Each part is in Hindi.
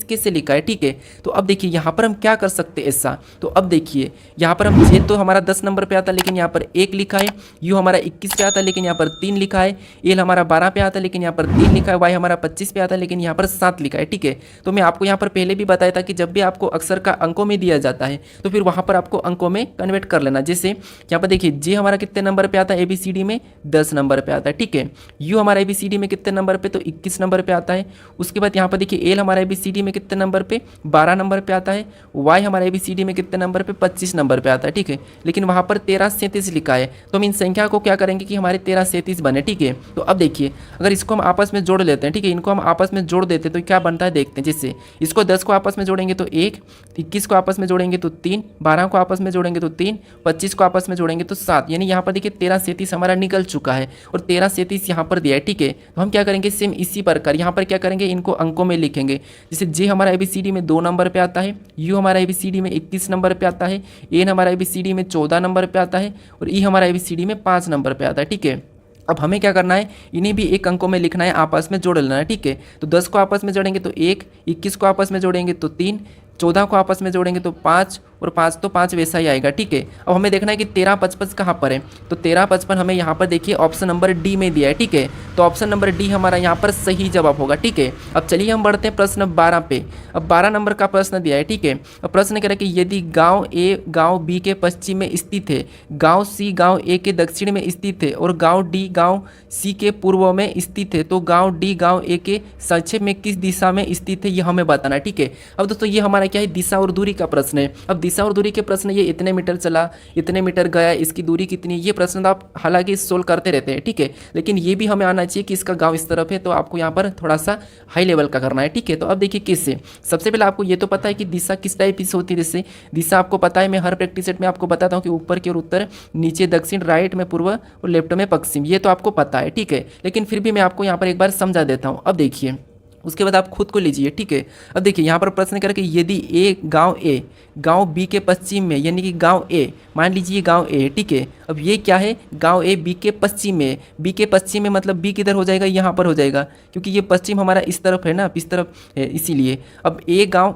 कैसे लिखा है, ठीक है। तो अब देखिए यहाँ पर हम क्या कर सकते हैं ऐसा, तो अब देखिए यहाँ पर हम जे तो हमारा 10 नंबर पे आता है लेकिन यहाँ पर 1 लिखा है, यू हमारा 21 पे आता है लेकिन यहाँ पर 3 लिखा है, एल हमारा 12 पे आता है लेकिन यहाँ पर 3 लिखा है, वाई हमारा 25 पे आता है लेकिन यहाँ पर 7 लिखा है, ठीक है। तो मैं आपको यहाँ पर पहले भी बताया था कि जब भी आपको अक्षर का अंकों में दिया जाता है तो फिर वहाँ पर आपको अंकों में कन्वर्ट कर लेना। जैसे यहाँ पर देखिए जे हमारा कितने नंबर पे आता है ABCD में 10 नंबर पे आता है, ठीक है। यू हमारा ABCD में कितने नंबर पे, तो 21 नंबर पे आता है। उसके बाद यहाँ पर देखिए एल हमारा ABCD में कितने नंबर पे, 12 नंबर पे आता है। वाई हमारा ABCD में कितने नंबर पे, 25 नंबर पे आता है, ठीक है। लेकिन वहाँ पर 1337 लिखा है, तो हम इन संख्या को क्या करेंगे कि हमारे 1337 बने, ठीक है। तो अब देखिए अगर इसको हम आपस में जोड़ लेते हैं, ठीक है, इनको हम आपस में जोड़ देते हैं तो क्या बनता है देखते हैं। जैसे इसको 10 को आपस में जोड़ेंगे तो 1, 21 को आपस में जोड़ेंगे तो 3, 12 को आपस में जोड़ेंगे तो 3, 25 को आपस में जोड़ेंगे तो 7, यानी यहाँ पर देखिए 1337 हमारा निकल चुका है और 1337 यहाँ पर दिया है, ठीक है। तो हम क्या करेंगे सेम इसी प्रकार यहाँ पर क्या करेंगे, इनको अंकों में लिखेंगे। जैसे जे हमारा ABCD में 2 नंबर पे आता है, यू हमारा ABCD में 21 नंबर पे आता है, एन हमारा ABCD में 14 नंबर पे आता है और ई हमारा ABCD में 5 नंबर पे आता है, ठीक है। अब हमें क्या करना है, इन्हें भी एक अंकों में लिखना है, आपस में जोड़ लेना है, ठीक है। तो 10 को आपस में जोड़ेंगे तो 1, 21 को आपस में जोड़ेंगे तो 3, 14 को आपस में जोड़ेंगे तो 5 और 5 तो 5 वैसा ही आएगा, ठीक है। अब हमें देखना है कि 1355 कहाँ पर है, तो 1355 हमें यहाँ पर देखिए ऑप्शन नंबर डी में दिया है, ठीक है। तो ऑप्शन नंबर डी हमारा यहाँ पर सही जवाब होगा, ठीक है। अब चलिए हम बढ़ते हैं प्रश्न 12 पे। अब 12 नंबर का प्रश्न दिया है, ठीक है। अब प्रश्न कह रहा है कि यदि गाँव ए गाँव बी के पश्चिम में स्थित है, गाँव सी गाँव ए के दक्षिण में स्थित है और गाँव डी गाँव सी के पूर्व में स्थित है, तो गाँव डी गाँव ए के संक्षेप में किस दिशा में स्थित है, ये हमें बताना है, ठीक है। अब दोस्तों ये हमारा क्या है, दिशा और दूरी का प्रश्न है। अब दिशा और दूरी के प्रश्न ये इतने मीटर चला, इतने मीटर गया, इसकी दूरी कितनी, ये प्रश्न तो आप हालांकि सोल्व करते रहते हैं, ठीक है। लेकिन ये भी हमें आना चाहिए कि इसका गांव इस तरफ है, तो आपको यहाँ पर थोड़ा सा हाई लेवल का करना है, ठीक है। तो अब देखिए किससे, सबसे पहले आपको ये तो पता है कि दिशा किस टाइप से होती है। जैसे दिशा आपको पता है, मैं हर प्रैक्टिस सेट में आपको बताता हूँ कि ऊपर की ओर उत्तर, नीचे दक्षिण, राइट में पूर्व और लेफ्ट में पश्चिम, ये तो आपको पता है, ठीक है। लेकिन फिर भी मैं आपको यहाँ पर एक बार समझा देता हूँ। अब देखिए उसके बाद आप खुद को लीजिए, ठीक है। अब देखिए यहाँ पर प्रश्न कर कि यदि ए गांव बी के पश्चिम में, यानी कि गांव ए, मान लीजिए गांव ए, ठीक है। अब ये क्या है, गांव ए बी के पश्चिम में, बी के पश्चिम में मतलब बी किधर हो जाएगा, यहाँ पर हो जाएगा, क्योंकि ये पश्चिम हमारा इस तरफ है ना, इस तरफ है, इसीलिए। अब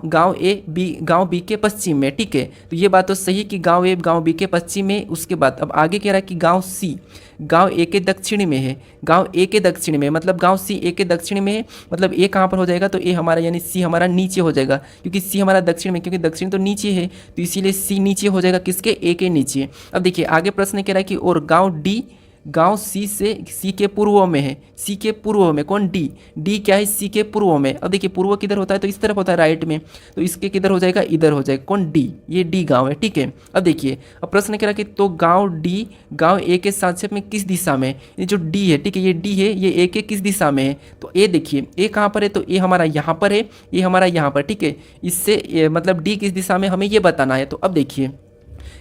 गांव बी के पश्चिम में, ठीक है। तो ये बात तो सही कि गांव ए गांव बी के पश्चिम में। उसके बाद अब आगे कह रहा है कि गांव सी गांव ए के दक्षिण में है, गांव ए के दक्षिण में मतलब गांव सी ए के दक्षिण में है, मतलब ए कहाँ पर हो जाएगा, तो ए हमारा यानी सी हमारा नीचे हो जाएगा, क्योंकि सी हमारा दक्षिण में, क्योंकि दक्षिण तो नीचे है, तो इसीलिए सी नीचे हो जाएगा, किसके, ए के नीचे। अब देखिए आगे प्रश्न कह रहा है कि और गांव सी के पूर्व में है, सी के पूर्व में कौन, डी क्या है, सी के पूर्व में। अब देखिए पूर्व किधर होता है, तो इस तरफ होता है राइट में, तो इसके किधर हो जाएगा, इधर हो जाएगा, कौन, डी, ये डी गांव है, ठीक है। अब देखिए अब प्रश्न कह रहा है कि तो गांव ए के संक्षेप में किस दिशा में, ये जो डी है, ठीक है, ये डी है, ये ए के किस दिशा में है, तो ए देखिए ए कहाँ पर है, तो ए हमारा यहाँ पर है, ए हमारा यहाँ पर, ठीक है। इससे मतलब डी किस दिशा में हमें ये बताना है। तो अब देखिए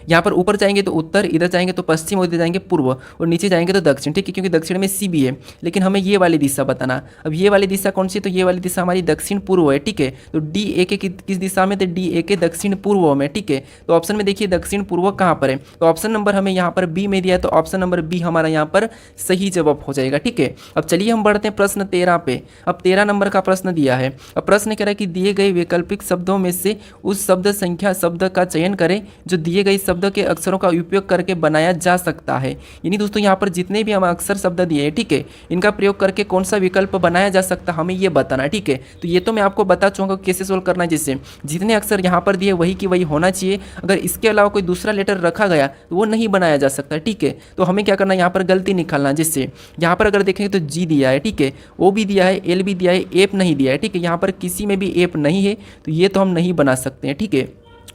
यहाँ पर ऊपर जाएंगे तो उत्तर, इधर जाएंगे तो पश्चिम और इधर जाएंगे पूर्व और नीचे जाएंगे तो दक्षिण, ठीक है, क्योंकि दक्षिण में सी भी है, लेकिन हमें ये वाली दिशा बताना। अब ये वाली दिशा कौन सी, तो ये वाली दिशा हमारी दक्षिण पूर्व है, ठीक है। तो डी ए के किस दिशा में, तो डी ए के दक्षिण पूर्व में, ठीक है। तो ऑप्शन में देखिए दक्षिण पूर्व कहाँ पर है, तो ऑप्शन नंबर हमें यहाँ पर बी में दिया है, तो ऑप्शन नंबर बी हमारा यहाँ पर सही जवाब हो जाएगा, ठीक है। अब चलिए हम बढ़ते हैं प्रश्न 13 पे। अब 13 नंबर का प्रश्न दिया है। अब प्रश्न कह रहा है कि दिए गए वैकल्पिक शब्दों में से उस शब्द का चयन करें जो दिए गए शब्द के अक्षरों का उपयोग करके बनाया जा सकता है। यानी दोस्तों यहाँ पर जितने भी हम अक्षर शब्द दिए हैं, ठीक है, इनका प्रयोग करके कौन सा विकल्प बनाया जा सकता है, हमें ये बताना है, ठीक है। तो ये तो मैं आपको बता चुका कैसे सोल्व करना है, जिससे जितने अक्षर यहाँ पर दिए वही की वही होना चाहिए। अगर इसके अलावा कोई दूसरा लेटर रखा गया तो वो नहीं बनाया जा सकता, ठीक है। तो हमें क्या करना है, यहाँ पर गलती निकालना, जिससे यहाँ पर अगर देखेंगे तो जी दिया है, ठीक है, ओ भी दिया है, एल भी दिया है, एप नहीं दिया है, ठीक है। यहाँ पर किसी में भी एप नहीं है, तो ये तो हम नहीं बना सकते हैं, ठीक है।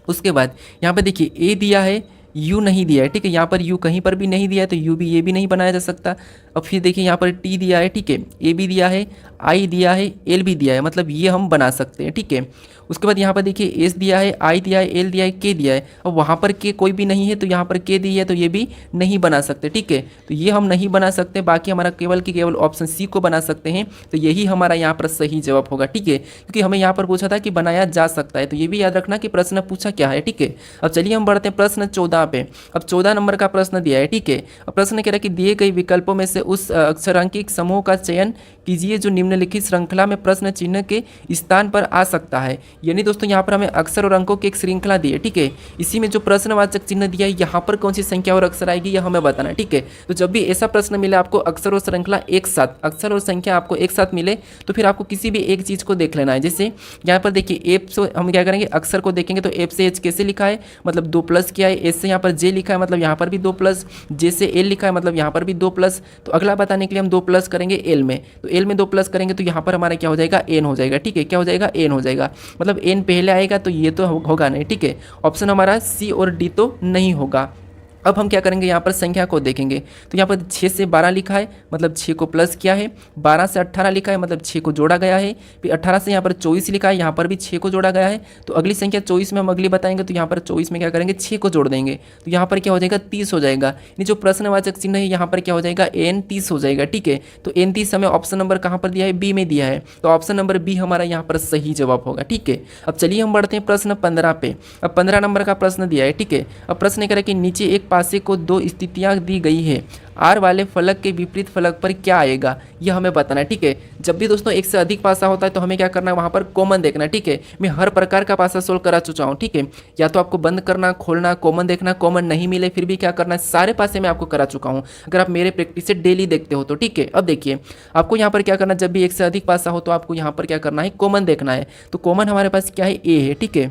उसके बाद यहाँ पर देखिए ए दिया है, यू नहीं दिया है, ठीक है, यहाँ पर यू कहीं पर भी नहीं दिया है, तो यू भी ये भी नहीं बनाया जा सकता। अब फिर देखिए यहाँ पर टी दिया है, ठीक है, ए भी दिया है, आई दिया है, एल भी दिया है, मतलब ये हम बना सकते हैं, ठीक है। उसके बाद यहाँ पर देखिए एस दिया है, आई दिया है, एल दिया है, के दिया है। अब वहाँ पर के कोई भी नहीं है, तो यहाँ पर के दी है, तो ये भी नहीं बना सकते, ठीक है। तो ये हम नहीं बना सकते, बाकी हमारा केवल ऑप्शन सी को बना सकते हैं। तो यही हमारा यहाँ पर सही जवाब होगा, ठीक है, क्योंकि हमें यहाँ पर पूछा था कि बनाया जा सकता है, तो ये भी याद रखना कि प्रश्न पूछा क्या है, ठीक है। अब चलिए हम बढ़ते हैं प्रश्न 14 पे। अब 14 नंबर का प्रश्न दिया है, ठीक है। अब प्रश्न कह रहा है कि दिए गए विकल्पों में से उस अक्षरांकित समूह का चयन कीजिए जो निम्नलिखित श्रृंखला में प्रश्न चिन्ह के स्थान पर आ सकता है। यानी दोस्तों यहाँ पर हमें अक्षर और अंकों की एक श्रृंखला दी है, ठीक है। इसी में जो प्रश्नवाचक चिन्ह दिया है यहाँ पर कौन सी संख्या और अक्षर आएगी यह हमें बताना है, ठीक है। तो जब भी ऐसा प्रश्न मिले आपको अक्षर और श्रृंखला एक साथ, अक्षर और संख्या आपको एक साथ मिले तो फिर आपको किसी भी एक चीज़ को देख लेना है। जैसे यहाँ पर देखिए एफ से हम क्या करेंगे, अक्षर को देखेंगे तो एफ से एच कैसे लिखा है, मतलब 2 प्लस किया है। एच से यहाँ पर जे लिखा है, मतलब यहाँ पर भी 2 प्लस। जे से एल लिखा है, मतलब यहाँ पर भी 2 प्लस। तो अगला बताने के लिए हम 2 प्लस करेंगे एल में, तो एल में 2 प्लस करेंगे तो यहाँ पर हमारा क्या हो जाएगा, एन हो जाएगा, ठीक है। क्या हो जाएगा, एन हो जाएगा, मतलब एन पहले आएगा तो ये तो होगा नहीं, ठीक है। ऑप्शन हमारा सी और डी तो नहीं होगा। अब हम क्या करेंगे, यहाँ पर संख्या को देखेंगे तो यहाँ पर 6 से 12 लिखा है, मतलब 6 को प्लस किया है। 12 से 18 लिखा है, मतलब 6 को जोड़ा गया है। फिर 18 से यहाँ पर 24 लिखा है, यहाँ पर भी 6 को जोड़ा गया है। तो अगली संख्या 24 में हम अगली बताएंगे, तो यहाँ पर 24 में क्या करेंगे, 6 को जोड़ देंगे तो यहाँ पर क्या हो जाएगा, 30 हो जाएगा। यानी जो प्रश्नवाचक चिन्ह है यहाँ पर क्या हो जाएगा, एन 30 हो जाएगा, ठीक है। तो एन 30 हमें ऑप्शन नंबर कहाँ पर दिया है, बी में दिया है, तो ऑप्शन नंबर बी हमारा यहाँ पर सही जवाब होगा, ठीक है। अब चलिए हम बढ़ते हैं प्रश्न 15 पे। अब 15 नंबर का प्रश्न दिया है, ठीक है। अब प्रश्न ये कह रहा है कि नीचे एक पासे को 2 स्थितियां दी गई है, आर वाले फलक के विपरीत फलक पर क्या आएगा यह हमें बताना है, ठीक है। जब भी दोस्तों एक से अधिक पासा होता है तो हमें क्या करना है, वहाँ पर कॉमन देखना है, ठीक है। मैं हर प्रकार का पासा सोल्व करा चुका हूँ, ठीक है। या तो आपको बंद करना, खोलना, कॉमन देखना, कॉमन नहीं मिले फिर भी क्या करना है, सारे पासे मैं आपको करा चुका हूँ अगर आप मेरे प्रैक्टिस से डेली देखते हो तो, ठीक है। अब देखिए आपको यहाँ पर क्या करना है, जब भी एक से अधिक पासा हो तो आपको यहाँ पर क्या करना है, कॉमन देखना है। तो कॉमन हमारे पास क्या है, ए है, ठीक है।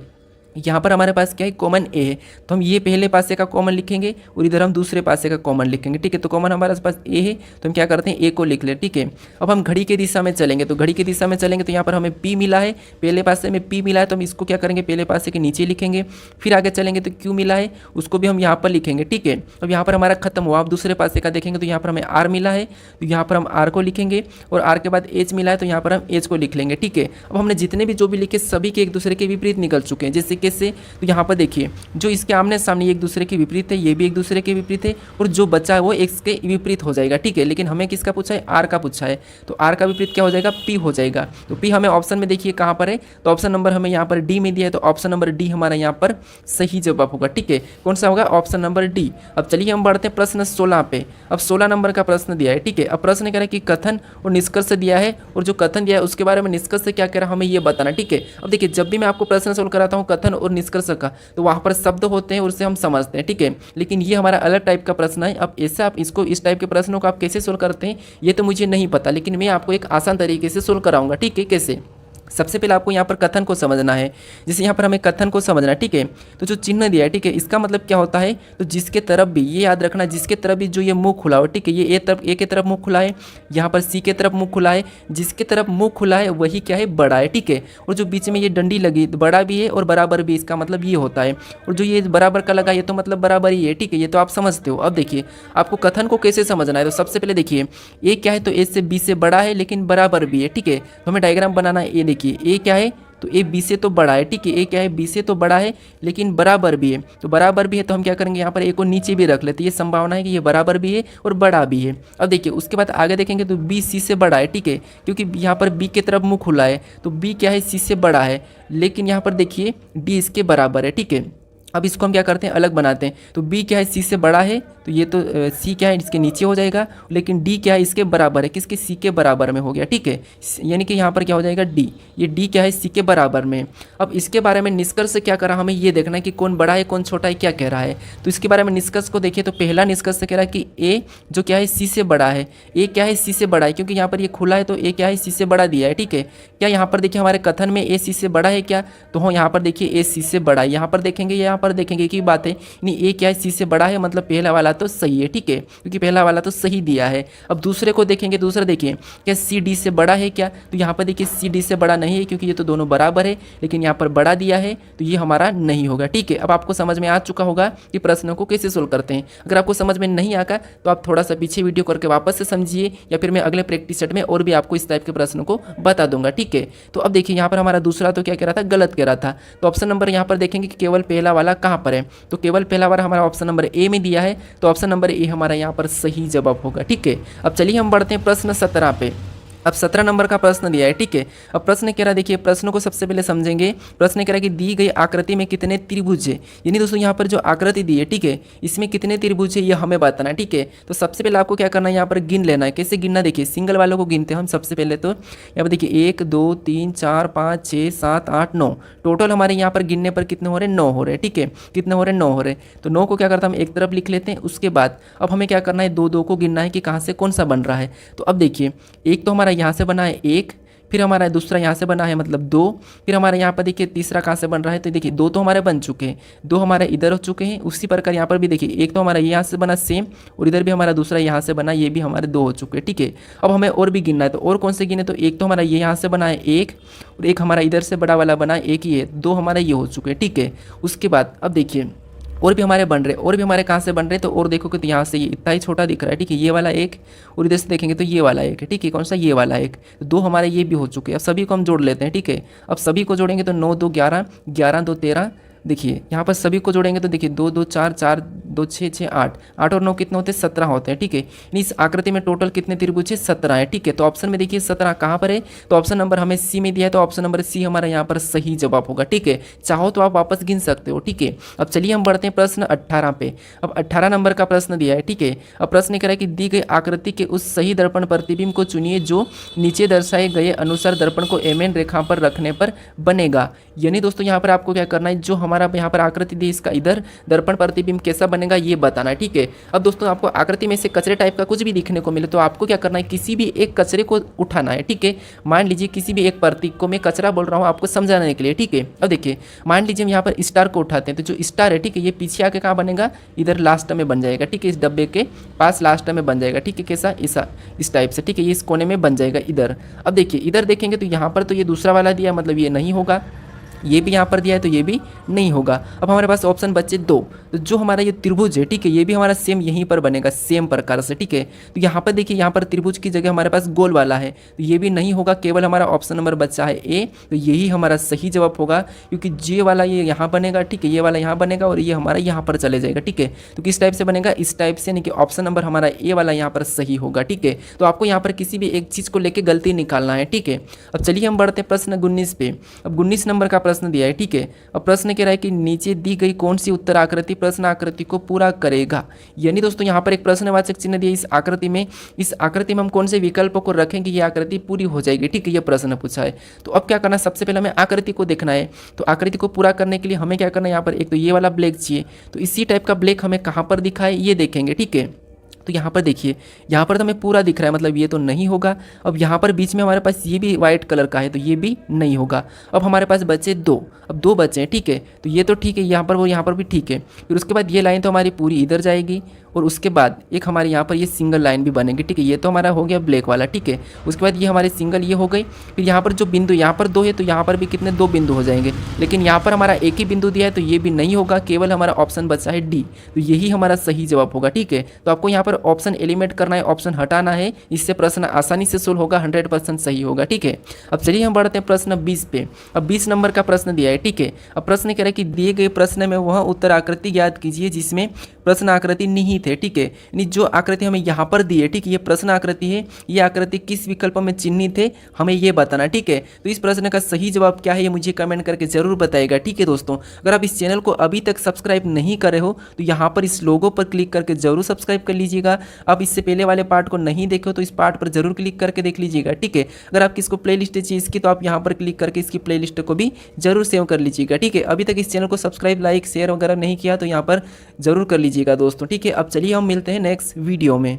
यहाँ पर हमारे पास क्या है, कॉमन ए है, तो हम ये पहले पासे का कॉमन लिखेंगे और इधर हम दूसरे पासे का कॉमन लिखेंगे, ठीक है। तो कॉमन हमारे पास ए है तो हम क्या करते हैं, ए को लिख ले, ठीक है। अब हम घड़ी के दिशा में चलेंगे, तो घड़ी की दिशा में चलेंगे तो यहाँ पर हमें पी मिला है, पहले पासे में पी मिला है तो हम इसको क्या करेंगे, पहले पासे के नीचे लिखेंगे। फिर आगे चलेंगे तो क्यू मिला है, उसको भी हम यहाँ पर लिखेंगे, ठीक है। अब यहाँ पर हमारा खत्म हुआ, अब दूसरे पासे का देखेंगे तो यहाँ पर हमें आर मिला है, तो यहाँ पर हम आर को लिखेंगे और आर के बाद एच मिला है तो यहाँ पर हम एच को लिख लेंगे, ठीक है। अब हमने जितने भी जो भी लिखे सभी के एक दूसरे के विपरीत निकल चुके हैं। जैसे कैसे, तो यहाँ पर देखिए जो इसके आमने सामने एक दूसरे के विपरीत है, ये भी एक दूसरे के विपरीत है और जो बचा है वो एक्स के विपरीत हो जाएगा, ठीक है। लेकिन हमें किसका पूछा है, आर का पूछा है, तो आर का विपरीत क्या हो जाएगा, पी हो जाएगा। तो पी हमें ऑप्शन में देखिए कहाँ पर है, तो ऑप्शन नंबर हमें यहाँ पर डी में दिया है, तो ऑप्शन नंबर डी हमारा यहाँ पर सही जवाब होगा, ठीक है। कौन सा होगा, ऑप्शन नंबर डी। अब चलिए हम बढ़ते हैं प्रश्न 16 पे। अब 16 नंबर का प्रश्न दिया है, ठीक है। अब प्रश्न कह रहा है कि कथन और निष्कर्ष दिया है और जो कथन दिया है उसके बारे में निष्कर्ष क्या कह रहा है हमें ये बताना, ठीक है। अब देखिए जब भी मैं आपको प्रश्न सोल्व कराता हूँ कथन और निष्कर्ष का, तो वहाँ पर शब्द होते हैं और उसे हम समझते हैं, ठीक है। लेकिन ये हमारा अलग टाइप का प्रश्न है। अब ऐसे आप इसको, इस टाइप के प्रश्नों को आप कैसे सोल्व करते हैं ये तो मुझे नहीं पता, लेकिन मैं आपको एक आसान तरीके से सोल्व कराऊंगा, ठीक है। कैसे, सबसे पहले आपको यहाँ पर कथन को समझना है। जैसे यहाँ पर हमें कथन को समझना है, ठीक है। तो जो चिन्ह दिया है, ठीक है, इसका मतलब क्या होता है, तो जिसके तरफ भी, ये याद रखना, जिसके तरफ भी जो ये मुंह खुला हो, ठीक है, ये ए के तरफ मुंह खुला है, यहाँ पर सी के तरफ मुंह खुला है, जिसके तरफ मुंह खुला है वही क्या है, बड़ा है, ठीक है। और जो बीच में ये डंडी लगी तो बड़ा भी है और बराबर भी, इसका मतलब ये होता है। और जो ये बराबर का लगा ये तो मतलब बराबर ही है, ठीक है, ये तो आप समझते हो। अब देखिए आपको कथन को कैसे समझना है, तो सबसे पहले देखिए ए क्या है, तो ए से बी से बड़ा है लेकिन बराबर भी है, ठीक है। तो हमें डायग्राम बनाना है। ये देखिए ए क्या है, तो ए बी से तो बड़ा है, ठीक है। ए क्या है, बी से तो बड़ा है लेकिन बराबर भी है, तो बराबर भी है तो हम क्या करेंगे, यहाँ पर ए को नीचे भी रख लेते हैं, ये संभावना है कि ये बराबर भी है और बड़ा भी है। अब देखिए उसके बाद आगे देखेंगे तो बी सी से बड़ा है, ठीक है, क्योंकि यहाँ पर बी की तरफ मुंह खुला है, तो बी क्या है, सी से बड़ा है, लेकिन यहाँ पर देखिए डी इसके बराबर है, ठीक है। अब इसको हम क्या करते हैं, अलग बनाते हैं। तो बी क्या है, सी से बड़ा है, तो ये तो सी क्या है, इसके नीचे हो जाएगा, लेकिन डी क्या है, इसके बराबर है, किसके, सी के बराबर में हो गया, ठीक है। यानी कि यहाँ पर क्या हो जाएगा, डी, ये डी क्या है, सी के बराबर में। अब इसके बारे में निष्कर्ष क्या करा, हमें ये देखना है कि कौन बड़ा है कौन छोटा है, क्या कह रहा है। तो इसके बारे में निष्कर्ष को देखिए, तो पहला निष्कर्ष कह रहा है कि ए जो क्या है, सी से बड़ा है, ए क्या है, सी से बड़ा है, क्योंकि यहाँ पर ये खुला है तो ए क्या है, सी से बड़ा दिया है, ठीक है। क्या यहाँ पर देखिए हमारे कथन में ए सी से बड़ा है क्या, तो हो यहाँ पर देखिए ए सी से बड़ा है, यहाँ पर देखेंगे, यहाँ पर देखेंगे की बात है, यानी ए क्या है, सी से बड़ा है, मतलब पहला वाला तो सही है, ठीक है, क्योंकि पहला वाला तो सही दिया है। अब दूसरे को देखेंगे, दूसरा देखिए क्या सी डी से बड़ा है क्या, तो यहाँ पर देखिए सी डी से बड़ा नहीं है क्योंकि ये तो दोनों बराबर है, लेकिन यहाँ पर बड़ा दिया है तो ये हमारा नहीं होगा, ठीक है। अब आपको समझ में आ चुका होगा कि प्रश्नों को कैसे सोल्व करते हैं। अगर आपको समझ में नहीं आगा तो आप थोड़ा सा पीछे वीडियो करके वापस से समझिए, या फिर मैं अगले प्रैक्टिस सेट में और भी आपको इस टाइप के प्रश्नों को बता दूंगा, ठीक है। तो अब देखिए यहाँ पर हमारा दूसरा तो क्या कह रहा था, गलत कह रहा था, तो ऑप्शन नंबर यहाँ पर देखेंगे कि केवल पहला वाला कहाँ पर है, तो केवल पहला वाला हमारा ऑप्शन नंबर ए में दिया है, तो ऑप्शन नंबर ए हमारा यहाँ पर सही जवाब होगा, ठीक है। अब चलिए हम बढ़ते हैं प्रश्न 17 पे। अब 17 नंबर का प्रश्न दिया है, ठीक है। अब प्रश्न कह रहा है, देखिए प्रश्न को सबसे पहले समझेंगे। प्रश्न कह रहा है कि दी गई आकृति में कितने त्रिभुज है, यानी दोस्तों यहाँ पर जो आकृति दी है, ठीक है, इसमें कितने त्रिभुज है ये हमें बताना है, ठीक है। तो सबसे पहले आपको क्या करना है, यहाँ पर गिन लेना है। कैसे गिनना, देखिए सिंगल वालों को गिनते हैं हम सबसे पहले। तो यहाँ पर देखिए 1 2 3 4 5 6 7 8 9, टोटल हमारे यहाँ पर गिनने पर कितने हो रहे हैं, 9 हो रहे हैं, ठीक है। कितने हो रहे हैं, 9 हो रहे हैं। तो 9 को क्या करता है, हम एक तरफ लिख लेते हैं। उसके बाद अब हमें क्या करना है, 2 2 को गिनना है कि कहाँ से कौन सा बन रहा है। तो अब देखिए एक तो हमारा यहाँ से बना है 1, फिर हमारा दूसरा यहाँ से बना है मतलब 2, फिर हमारे यहाँ पर देखिए तीसरा कहाँ से बन रहा है, तो देखिए 2 तो हमारे बन चुके हैं, 2 हमारे इधर हो चुके हैं। उसी प्रकार यहाँ पर भी देखिए एक तो हमारा यहाँ से बना सेम, और इधर भी हमारा दूसरा यहाँ से बना, ये भी हमारे 2 हो चुके हैं, ठीक है। अब हमें और भी गिनना है, तो और कौन से गिने, तो एक तो हमारा ये यहाँ से बना है 1, और एक हमारा इधर से बड़ा वाला बना है 1 ही है, 2 हमारे ये हो चुके हैं, ठीक है। उसके बाद अब देखिए और भी हमारे बन रहे, और भी हमारे कहाँ से बन रहे, तो और देखोगे तो यहाँ से ये इतना ही छोटा दिख रहा है, ठीक है, ये वाला एक, और इधर से देखेंगे तो ये वाला एक है, ठीक है। कौन सा, ये वाला एक। तो 2 हमारे ये भी हो चुके हैं। अब सभी को हम जोड़ लेते हैं, ठीक है। अब सभी को जोड़ेंगे तो 9 2 11, 11 2 13, देखिए यहाँ पर सभी को जोड़ेंगे तो देखिए 2 2 4 4 2 6 6 8, 8 और 9 कितने होते हैं, 17 होते हैं, ठीक है। यानी इस आकृति में टोटल कितने त्रिभुज है, 17 है, ठीक है। तो ऑप्शन में देखिए 17 कहाँ पर है, तो ऑप्शन नंबर हमें सी में दिया है, तो ऑप्शन नंबर सी हमारा यहाँ पर सही जवाब होगा, ठीक है। चाहो तो आप वापस गिन सकते हो, ठीक है। अब चलिए हम बढ़ते हैं प्रश्न 18 पे। अब 18 नंबर का प्रश्न दिया है, ठीक है। अब प्रश्न कह रहा है कि दी गई आकृति के उस सही दर्पण प्रतिबिंब को चुनिए जो नीचे दर्शाए गए अनुसार दर्पण को एम एन रेखा पर रखने पर बनेगा। यानी दोस्तों यहाँ पर आपको क्या करना है, जो हमारा यहाँ पर आकृति दी इसका इधर दर्पण प्रतिबिंब कैसा बनेगा ये बताना है, ठीक है। अब दोस्तों आपको आकृति में से कचरे टाइप का कुछ भी दिखने को मिले तो आपको क्या करना है, किसी भी एक कचरे को उठाना है, ठीक है। मान लीजिए किसी भी एक प्रतीक को मैं कचरा बोल रहा हूँ आपको समझाने के लिए, ठीक है। अब देखिए मान लीजिए हम यहाँ पर स्टार को उठाते हैं, तो जो स्टार है, ठीक है, ये पीछे आके कहाँ बनेगा, इधर लास्ट में बन जाएगा, ठीक है। इस डब्बे के पास लास्ट में बन जाएगा, ठीक है। कैसा, ऐसा इस टाइप से, ठीक है। ये इस कोने में बन जाएगा इधर। अब देखिए इधर देखेंगे तो यहाँ पर तो ये दूसरा वाला दिया, मतलब ये नहीं होगा। ये भी यहाँ पर दिया है तो ये भी नहीं होगा। अब हमारे पास ऑप्शन बचे 2, तो जो हमारा ये त्रिभुज है, ठीक है, ये भी हमारा सेम यहीं पर बनेगा, सेम प्रकार से, ठीक है। तो यहाँ पर देखिए यहाँ पर त्रिभुज की जगह हमारे पास गोल वाला है, तो ये भी नहीं होगा। केवल हमारा ऑप्शन नंबर बचा है ए, तो यही हमारा सही जवाब होगा, क्योंकि जे वाला ये यहाँ बनेगा, ठीक है, ये वाला यहाँ बनेगा और ये हमारा यहाँ पर चले जाएगा, ठीक है। तो किस टाइप से बनेगा, इस टाइप से, यानी कि ऑप्शन नंबर हमारा ए वाला यहाँ पर सही होगा, ठीक है। तो आपको यहाँ पर किसी भी एक चीज़ को लेकर गलती निकालना है, ठीक है। अब चलिए हम बढ़ते हैं प्रश्न 19 पे। अब 19 नंबर का प्रश्न दिया है, ठीक है। अब प्रश्न कह रहा है कि नीचे दी गई कौन सी उत्तर आकृति प्रश्न आकृति को पूरा करेगा। यानी दोस्तों यहाँ पर एक प्रश्नवाचक चिन्ह दिया इस आकृति में, इस आकृति में हम कौन से विकल्पों को रखेंगे ये आकृति पूरी हो जाएगी, ठीक है। ये प्रश्न पूछा है। तो अब क्या करना है, सबसे पहले हमें आकृति को देखना है। तो आकृति को पूरा करने के लिए हमें क्या करना है, यहाँ पर एक तो ये वाला ब्लैक चाहिए, तो इसी टाइप का ब्लैक हमें कहाँ पर दिखा है ये देखेंगे, ठीक है। तो यहाँ पर देखिए, यहाँ पर तो हमें पूरा दिख रहा है, मतलब ये तो नहीं होगा। अब यहाँ पर बीच में हमारे पास ये भी वाइट कलर का है, तो ये भी नहीं होगा। अब हमारे पास बचे 2, अब 2 बचे हैं, ठीक है। तो ये तो ठीक है, यहाँ पर वो यहाँ पर भी ठीक है। फिर उसके बाद ये लाइन तो हमारी पूरी इधर जाएगी, और उसके बाद एक हमारे यहाँ पर ये सिंगल लाइन भी बनेगी, ठीक है। ये तो हमारा हो गया ब्लैक वाला, ठीक है। उसके बाद ये हमारे सिंगल ये हो गई। फिर यहाँ पर जो बिंदु यहाँ पर 2 है, तो यहाँ पर भी कितने 2 बिंदु हो जाएंगे, लेकिन यहाँ पर हमारा एक ही बिंदु दिया है, तो ये भी नहीं होगा। केवल हमारा ऑप्शन बचा है डी, तो यही हमारा सही जवाब होगा, ठीक है। तो आपको यहाँ पर ऑप्शन एलिमेंट करना है, ऑप्शन हटाना है, इससे प्रश्न आसानी से सोल्व होगा, 100% सही होगा, ठीक है। अब चलिए हम बढ़ते हैं प्रश्न 20 पे। अब 20 नंबर का प्रश्न दिया है, ठीक है। अब प्रश्न कह रहा है कि दिए गए प्रश्न में वह उत्तर आकृति ज्ञात कीजिए जिसमें प्रश्न आकृति निहित है, ठीक है। यानी जो आकृति हमें यहाँ पर दी है, ठीक है, ये प्रश्न आकृति है, ये आकृति किस विकल्प में चिन्हित है हमें ये बताना, ठीक है। तो इस प्रश्न का सही जवाब क्या है ये मुझे कमेंट करके जरूर बताएगा, ठीक है दोस्तों। अगर आप इस चैनल को अभी तक सब्सक्राइब नहीं करे हो तो यहाँ पर इस लोगो पर क्लिक करके जरूर सब्सक्राइब कर लीजिएगा। आप इससे पहले वाले पार्ट को नहीं देखे हो तो इस पार्ट पर जरूर क्लिक करके देख लीजिएगा, ठीक है। अगर आप किसको प्ले लिस्ट चाहिए इसकी, तो आप यहाँ पर क्लिक करके इसकी प्ले लिस्ट को भी जरूर सेव कर लीजिएगा, ठीक है। अभी तक इस चैनल को सब्सक्राइब, लाइक, शेयर वगैरह नहीं किया तो यहाँ पर जरूर कर लीजिएगा दोस्तों, ठीक है। अब चलिए हम मिलते हैं नेक्स्ट वीडियो में।